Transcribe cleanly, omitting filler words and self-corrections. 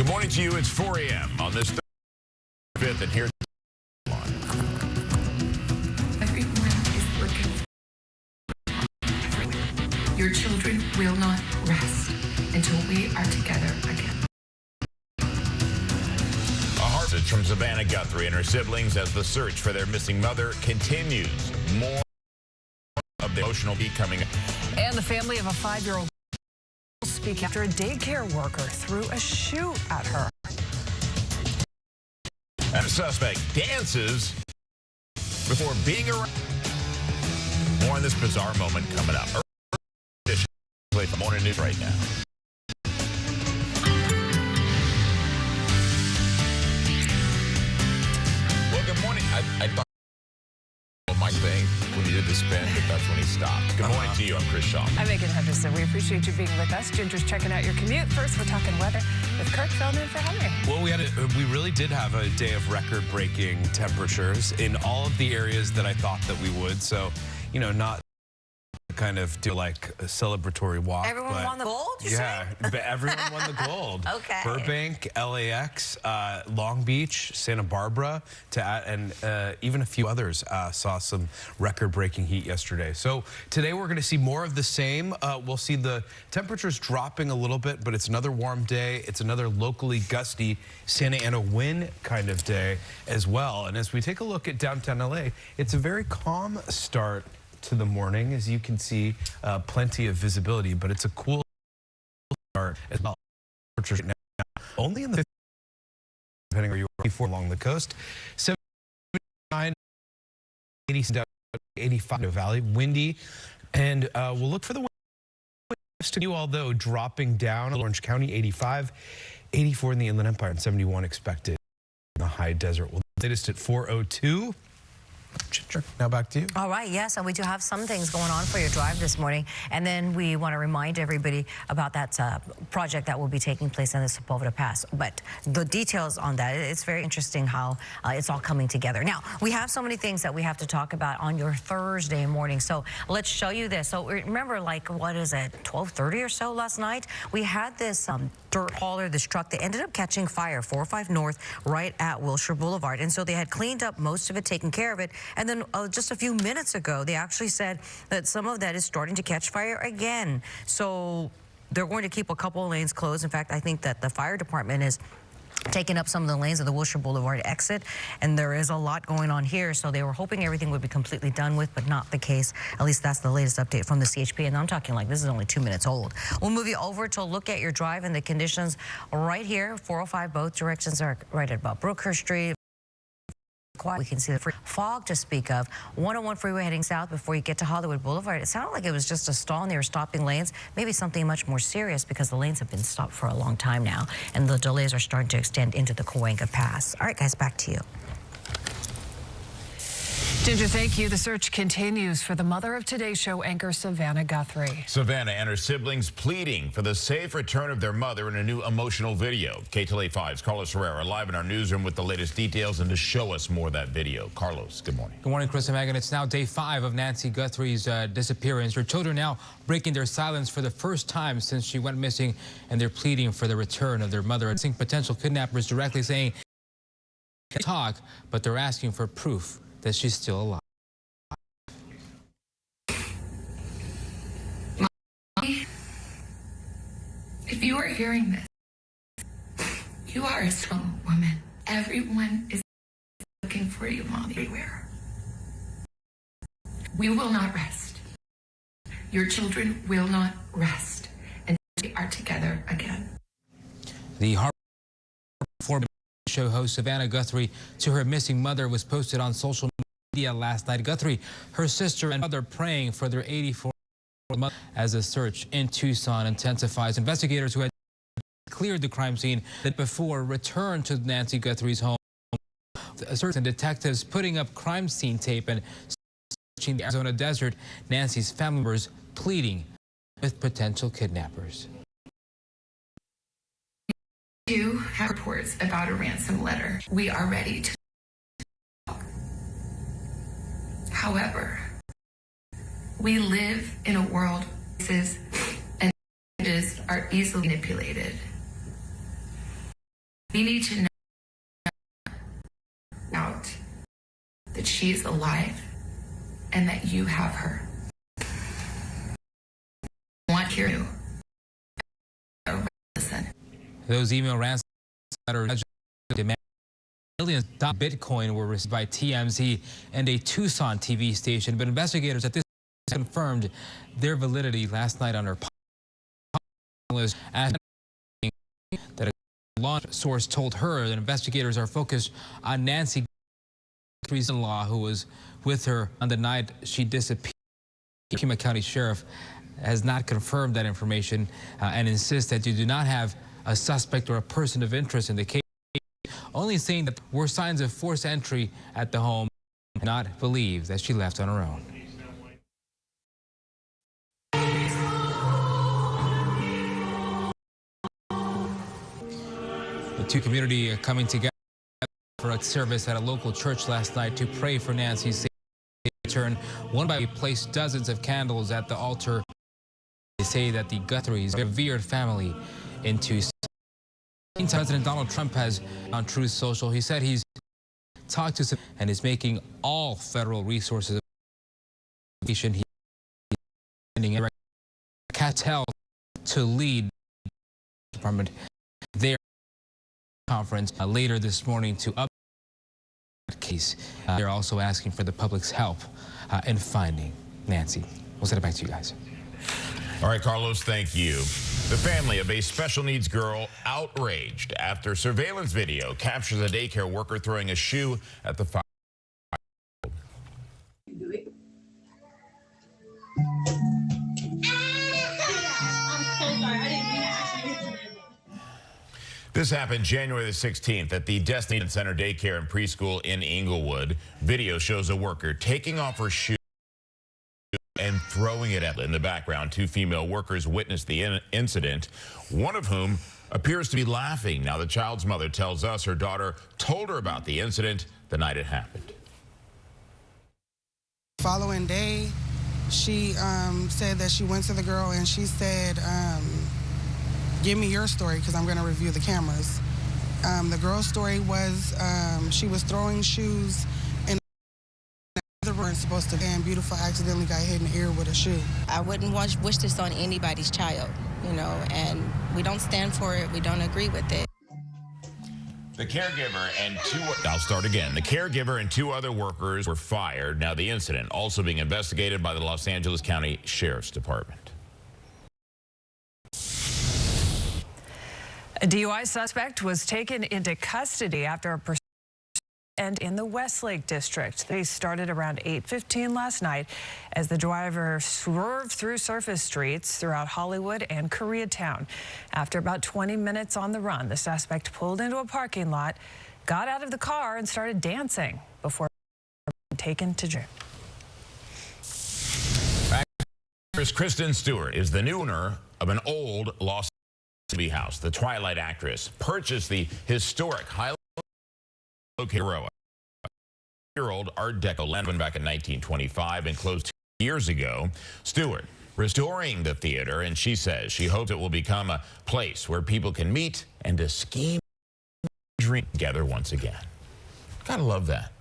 Good morning to you. It's 4 a.m. on this 5th, and here's everyone is looking for you. Your children will not rest until we are together again. A harvest from Savannah Guthrie and her siblings as the search for their missing mother continues. More of the emotional beat coming up. And the family of a 5-year-old speak after a daycare worker threw a shoe at her. And the suspect dances before being arrested. More on this bizarre moment coming up. Play for morning news right now. Well, good morning. I thought my thing when he did the spin, but that's when he stopped. Good morning to you. I'm Chris Shaw. I'm Megan Henderson. We appreciate you being with us. Ginger's checking out your commute. First, we're talking weather with Kirk filling in for Henry. Well, we really did have a day of record-breaking temperatures in all of the areas that I thought that we would. So, you know, not kind of do like a celebratory walk. Everyone won the gold? Yeah, but everyone won the gold. Okay. Burbank, LAX, Long Beach, Santa Barbara, and even a few others saw some record-breaking heat yesterday. So today we're going to see more of the same. We'll see the temperatures dropping a little bit, but it's another warm day. It's another locally gusty Santa Ana wind kind of day as well. And as we take a look at downtown LA, it's a very calm start to the morning. As you can see, plenty of visibility, but it's a cool start as well. Right now, only in the 50s, depending where you are, 84 along the coast, 79, 80, 85 in the valley, windy, and we'll look for the wind to continue, although dropping down. Orange County 85, 84 in the Inland Empire, and 71 expected in the high desert. Well, latest at 4:02. Ginger, now back to you. All right, yes, and we do have some things going on for your drive this morning. And then we want to remind everybody about that project that will be taking place in the Sepulveda Pass. But the details on that, it's very interesting how it's all coming together. Now, we have so many things that we have to talk about on your Thursday morning. So let's show you this. So remember, like, what is it, 12:30 or so last night? We had this dirt hauler, this truck that ended up catching fire, 405 North, right at Wilshire Boulevard. And so they had cleaned up most of it, taken care of it. And then just a few minutes ago, they actually said that some of that is starting to catch fire again. So they're going to keep a couple of lanes closed. In fact, I think that the fire department is taking up some of the lanes of the Wilshire Boulevard exit, and there is a lot going on here. So they were hoping everything would be completely done with, but not the case. At least that's the latest update from the CHP, and I'm talking like this is only 2 minutes old. We'll move you over to look at your drive and the conditions right here. 405, both directions are right at about Brookhurst Street. We can see the fog to speak of. 101 freeway heading south before you get to Hollywood Boulevard. It sounded like it was just a stall and they were stopping lanes. Maybe something much more serious because the lanes have been stopped for a long time now and the delays are starting to extend into the Cahuenga Pass. All right, guys, back to you. Ginger, thank you. The search continues for the mother of Today's Show anchor Savannah Guthrie. Savannah and her siblings pleading for the safe return of their mother in a new emotional video. KTLADT 5's Carlos Herrera live in our newsroom with the latest details and to show us more of that video. Carlos, good morning. Good morning, Chris and Megan. It's now day 5 of Nancy Guthrie's disappearance. Her children now breaking their silence for the first time since she went missing, and they're pleading for the return of their mother. I think potential kidnappers directly saying they talk, but they're asking for proof that she's still alive. Mommy, if you are hearing this, you are a strong woman. Everyone is looking for you, Mommy, everywhere. We will not rest. Your children will not rest until we are together again. The Harvard show host Savannah Guthrie to her missing mother was posted on social media last night. Guthrie, her sister and mother praying for their 84-year-old mother as the search in Tucson intensifies. Investigators who had cleared the crime scene that before returned to Nancy Guthrie's home. Search and detectives putting up crime scene tape and searching the Arizona desert. Nancy's family members pleading with potential kidnappers. You have reports about a ransom letter. We are ready to talk. However, we live in a world where voices and messages are easily manipulated. We need to know out that she is alive and that you have her. I want to hear you. Listen. Those email ransom letters demand millions of Bitcoin were received by TMZ and a Tucson TV station, but investigators at this time confirmed their validity last night on her list, asking that a law source told her that investigators are focused on Nancy, in-law, who was with her on the night she disappeared. Pima County Sheriff has not confirmed that information and insists that you do not have a suspect or a person of interest in the case, only saying that there were signs of forced entry at the home and not believe that she left on her own. The two community coming together for a service at a local church last night to pray for Nancy's safe return. One by placed dozens of candles at the altar. They say that the Guthrie's revered family into. President Donald Trump has on Truth Social. He said he's talked to some and is making all federal resources he's sending KTLADT to lead the department their conference later this morning to up case. They're also asking for the public's help in finding Nancy. We'll send it back to you guys. All right, Carlos, thank you. The family of a special needs girl outraged after surveillance video captures a daycare worker throwing a shoe at the fire. This happened January the 16th at the Destiny Center Daycare and Preschool in Inglewood. Video shows a worker taking off her shoe and throwing it at. In the background, two female workers witnessed the incident, one of whom appears to be laughing. Now, the child's mother tells us her daughter told her about the incident the night it happened. Following day, she said that she went to the girl and she said, give me your story because I'm going to review the cameras. The girl's story was she was throwing shoes and the weren't supposed to, and Beautiful accidentally got hit in the ear with a shoe. I wouldn't wish this on anybody's child, you know, and we don't stand for it. We don't agree with it. The caregiver and I'll start again. The caregiver and two other workers were fired. Now, the incident also being investigated by the Los Angeles County Sheriff's Department. A DUI suspect was taken into custody after a pursuit and in the Westlake district. They started around 8:15 last night as the driver swerved through surface streets throughout Hollywood and Koreatown. After about 20 minutes on the run, the suspect pulled into a parking lot, got out of the car and started dancing before being taken to jail. Actress Kristen Stewart is the new owner of an old Los Angeles house. The Twilight actress purchased the historic highly located year-old Art Deco land back in 1925 and closed 2 years ago. Stewart restoring the theater, and she says she hopes it will become a place where people can meet and to scheme, dream together once again. Gotta love that.